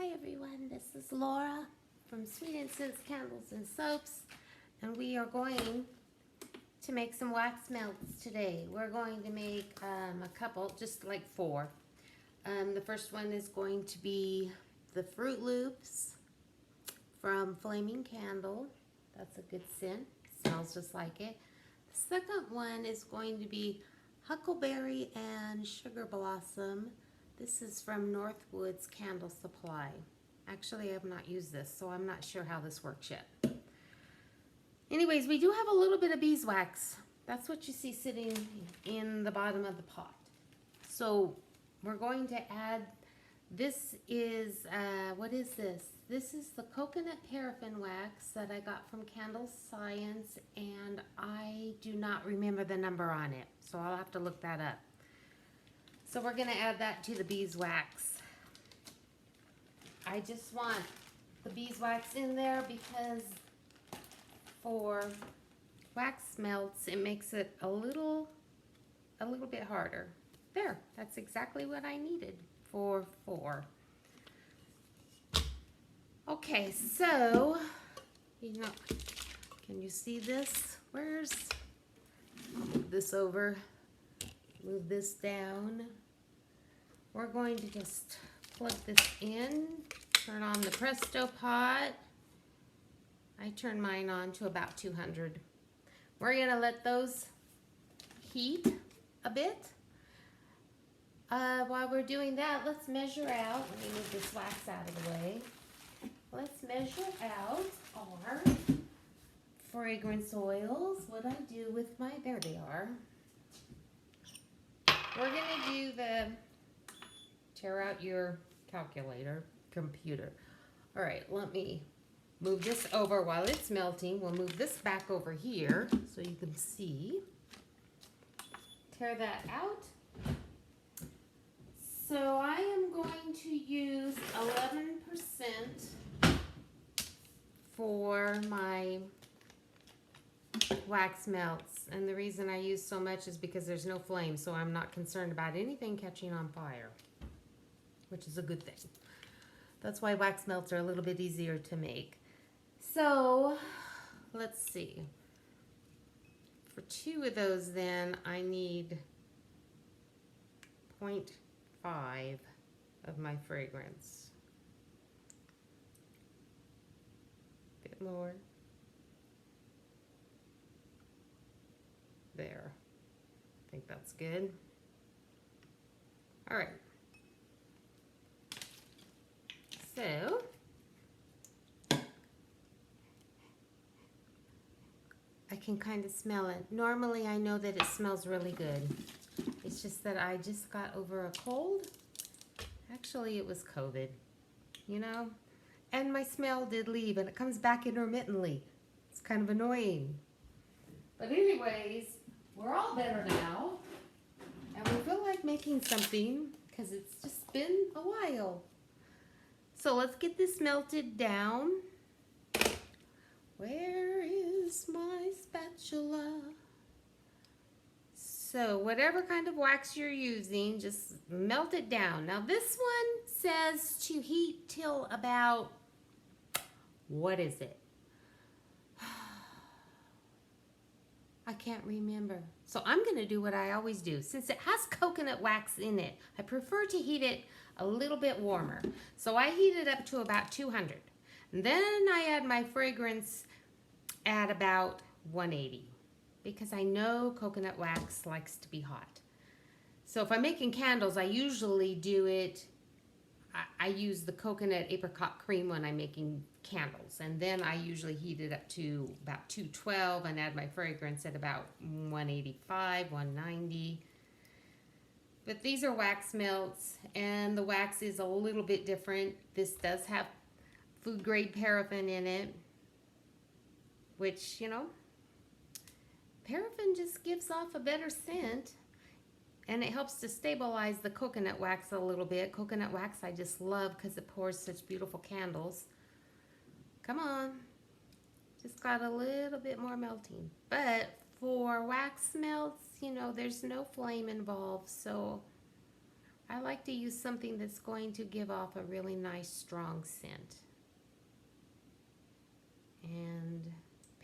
Hi everyone, this is Laura from Sweet Incense Candles and Soaps, and we are going to make some wax melts today. We're going to make a couple, just like four. The first one is going to be the Fruit Loops from Flaming Candle. That's a good scent, smells just like it. The second one is going to be Huckleberry and Sugar Blossom. This is from Northwoods Candle Supply. Actually, I have not used this, so I'm not sure how this works yet. Anyways, we do have a little bit of beeswax. That's what you see sitting in the bottom of the pot. So we're going to add, this is, what is this? This is the coconut-paraffin wax that I got from Candle Science, and I do not remember the number on it, so I'll have to look that up. So we're going to add that to the beeswax. I just want the beeswax in there because for wax melts, it makes it a little bit harder. There, that's exactly what I needed for four. Okay, so, you know, can you see this? I'll move this over. Move this down. We're going to just plug this in, turn on the Presto pot. I turn mine on to about 200. We're gonna let those heat a bit. While we're doing that, let's measure out. Let me move this wax out of the way. Let's measure out our fragrance oils. What I do with my, there they are. We're going to do the, tear out your computer. All right, let me move this over while it's melting. We'll move this back over here so you can see. Tear that out. So I am going to use 11% for my wax melts, and the reason I use so much is because there's no flame, so I'm not concerned about anything catching on fire, which is a good thing. That's why wax melts are a little bit easier to make. So let's see, for two of those then I need 0.5 of my fragrance. A bit more. There. I think that's good. All right. So, I can kind of smell it. Normally, I know that it smells really good. It's just that I just got over a cold. Actually, it was COVID, you know? And my smell did leave, and it comes back intermittently. It's kind of annoying. But anyways, we're all better now, and we feel like making something because it's just been a while. So let's get this melted down. Where is my spatula? So whatever kind of wax you're using, just melt it down. Now this one says to heat till about, what is it? I can't remember. So I'm going to do what I always do. Since it has coconut wax in it, I prefer to heat it a little bit warmer. So I heat it up to about 200. And then I add my fragrance at about 180 because I know coconut wax likes to be hot. So if I'm making candles, I usually do it, I use the coconut apricot cream when I'm making candles, and then I usually heat it up to about 212 and add my fragrance at about 185, 190. But these are wax melts, and the wax is a little bit different. This does have food grade paraffin in it, which, you know, paraffin just gives off a better scent. And it helps to stabilize the coconut wax a little bit. Coconut wax I just love because it pours such beautiful candles. Come on. Just got a little bit more melting. But for wax melts, you know, there's no flame involved. So I like to use something that's going to give off a really nice strong scent. And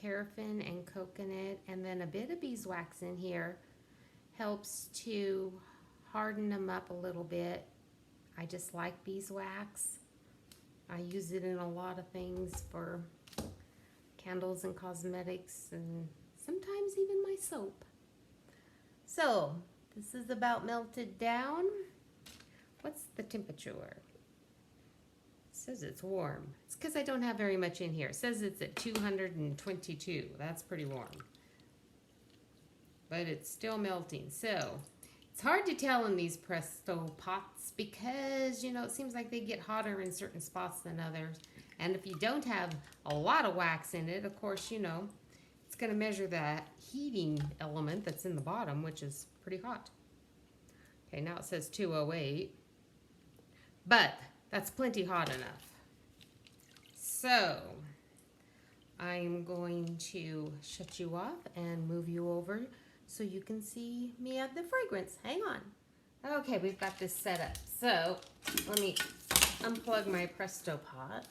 paraffin and coconut, and then a bit of beeswax in here helps to harden them up a little bit. I just like beeswax. I use it in a lot of things for candles and cosmetics and sometimes even my soap. So this is about melted down. What's the temperature? It says it's warm. It's because I don't have very much in here. It says it's at 222. That's pretty warm. But it's still melting. So it's hard to tell in these Presto pots because, you know, it seems like they get hotter in certain spots than others. And if you don't have a lot of wax in it, of course, you know, it's going to measure that heating element that's in the bottom, which is pretty hot. Okay, now it says 208. But that's plenty hot enough. So I'm going to shut you off and move you over so you can see me add the fragrance. Hang on. Okay, we've got this set up. So let me unplug my Presto pot.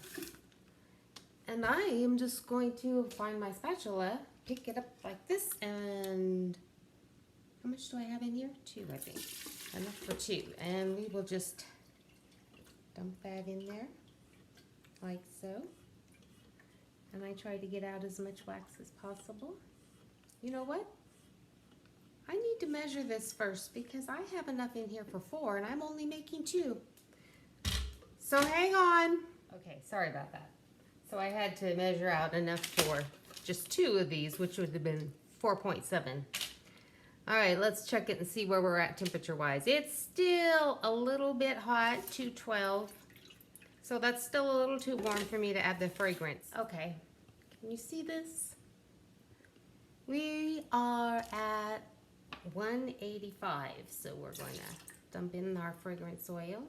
And I am just going to find my spatula, pick it up like this, and how much do I have in here? 2, I think. Enough for 2. And we will just dump that in there, like so. And I try to get out as much wax as possible. You know what? I need to measure this first because I have enough in here for 4 and I'm only making 2. So hang on. Okay, sorry about that. So I had to measure out enough for just 2 of these, which would have been 4.7. All right, let's check it and see where we're at temperature-wise. It's still a little bit hot, 212. So that's still a little too warm for me to add the fragrance. Okay, can you see this? We are at 185, so we're going to dump in our fragrance oil,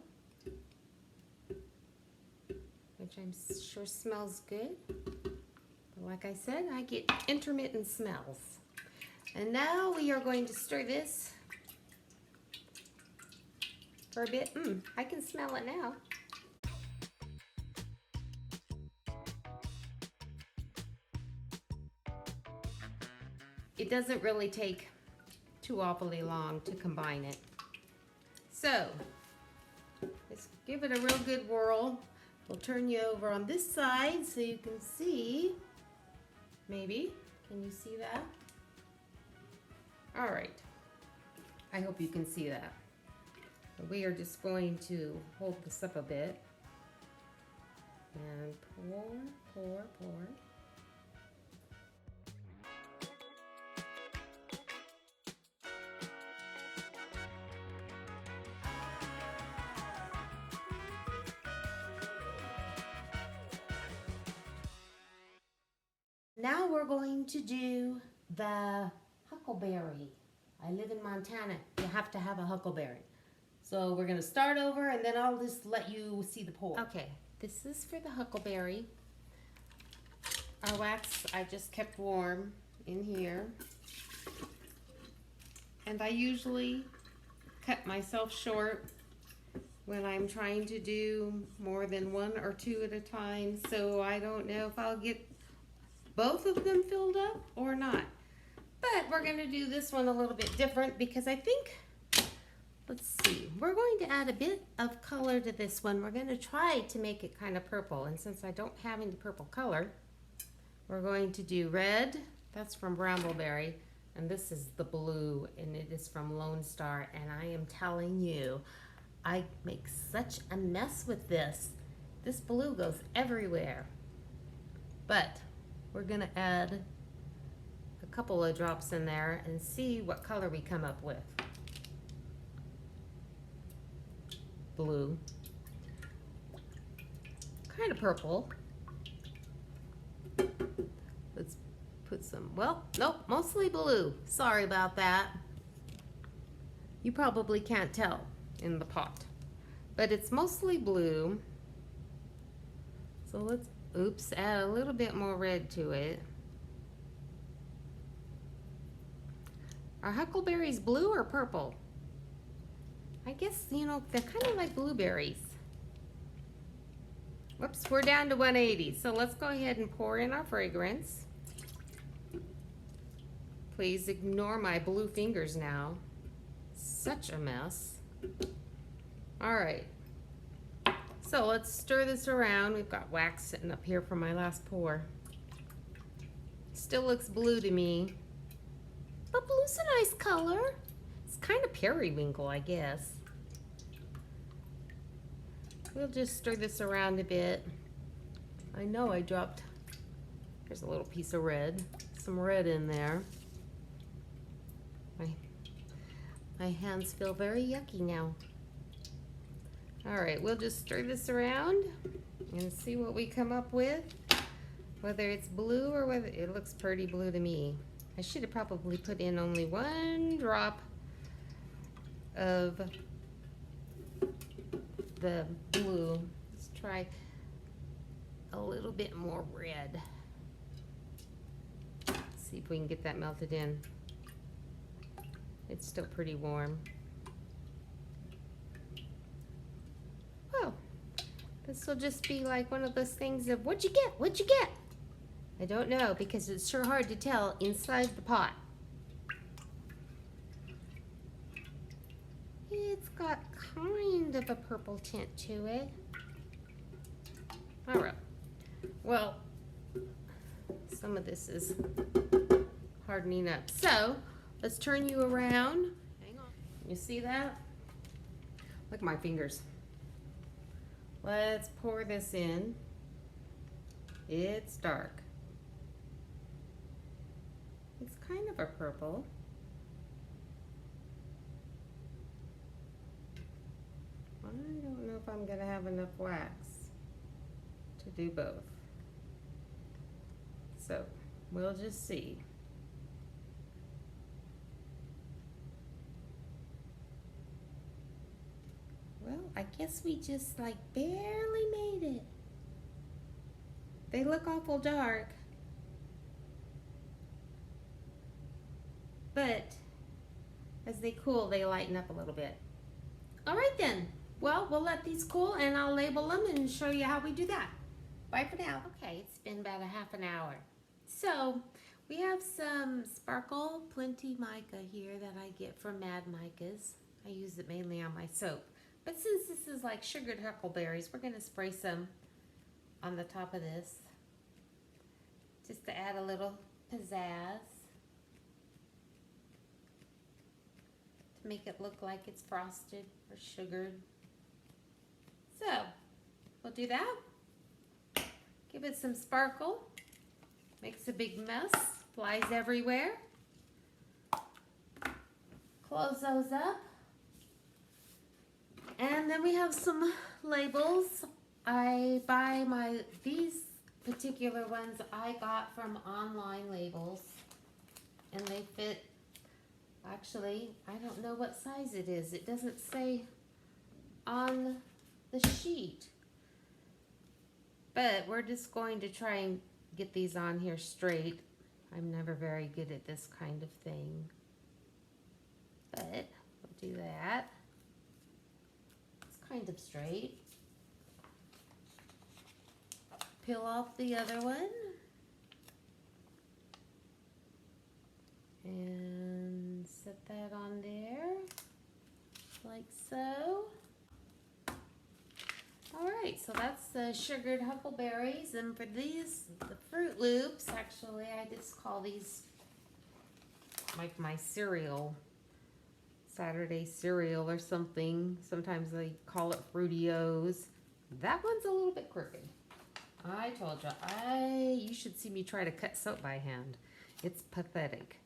which I'm sure smells good. But like I said, I get intermittent smells. And now we are going to stir this for a bit. I can smell it now. It doesn't really take too awfully long to combine it. So let's give it a real good whirl. We'll turn you over on this side so you can see. Maybe. Can you see that? All right. I hope you can see that. We are just going to hold this up a bit and pour, pour, pour. Now we're going to do the Huckleberry. I live in Montana. You have to have a Huckleberry. So we're going to start over and then I'll just let you see the pour. Okay, this is for the Huckleberry. Our wax I just kept warm in here. And I usually cut myself short when I'm trying to do more than 1 or 2 at a time. So I don't know if I'll get both of them filled up or not. But we're going to do this one a little bit different because I think, let's see, we're going to add a bit of color to this one. We're going to try to make it kind of purple. And since I don't have any purple color, we're going to do red. That's from Brambleberry. And this is the blue, and it is from Lone Star. And I am telling you, I make such a mess with this. This blue goes everywhere. But we're gonna add a couple of drops in there and see what color we come up with. Blue. Kind of purple. Let's put some, well, nope, mostly blue. Sorry about that. You probably can't tell in the pot, but it's mostly blue. So let's, oops, add a little bit more red to it. Are huckleberries blue or purple? I guess, you know, they're kind of like blueberries. Whoops, we're down to 180. So let's go ahead and pour in our fragrance. Please ignore my blue fingers now. Such a mess. All right. So let's stir this around. We've got wax sitting up here from my last pour. Still looks blue to me. But blue's a nice color. It's kind of periwinkle, I guess. We'll just stir this around a bit. I know I dropped, there's a little piece of red, some red in there. My hands feel very yucky now. All right, we'll just stir this around and see what we come up with. Whether it's blue or whether it looks pretty blue to me. I should have probably put in only 1 drop of the blue. Let's try a little bit more red. See if we can get that melted in. It's still pretty warm. Well, this will just be like one of those things of, what'd you get? What'd you get? I don't know, because it's sure hard to tell inside the pot. It's got kind of a purple tint to it. All right. Well, some of this is hardening up. So let's turn you around. Hang on. You see that? Look at my fingers. Let's pour this in. It's dark. It's kind of a purple. I don't know if I'm going to have enough wax to do both. So we'll just see. Well, I guess we just like barely made it. They look awful dark. But as they cool, they lighten up a little bit. All right then. Well, we'll let these cool and I'll label them and show you how we do that. Bye for now. Okay, it's been about a half an hour. So we have some Sparkle Plenty Mica here that I get from Mad Micas. I use it mainly on my soap. But since this is like sugared huckleberries, we're going to spray some on the top of this just to add a little pizzazz. To make it look like it's frosted or sugared. So, we'll do that. Give it some sparkle. Makes a big mess. Flies everywhere. Close those up. And then we have some labels. I buy these particular ones I got from Online Labels. And they fit, actually, I don't know what size it is. It doesn't say on the sheet. But we're just going to try and get these on here straight. I'm never very good at this kind of thing. But we'll do that. It's kind of straight. Peel off the other one. And set that on there, like so. Alright, so that's the sugared huckleberries, and for these, the Fruit Loops, actually I just call these like my cereal, Saturday cereal or something. Sometimes they call it Fruity-O's. That one's a little bit crooked. I told you, you should see me try to cut soap by hand. It's pathetic.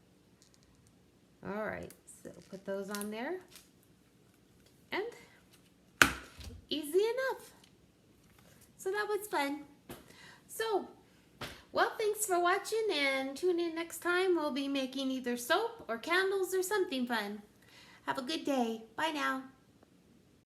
Alright, so put those on there. And easy enough. So that was fun. So, well, thanks for watching, and tune in next time. We'll be making either soap or candles or something fun. Have a good day. Bye now.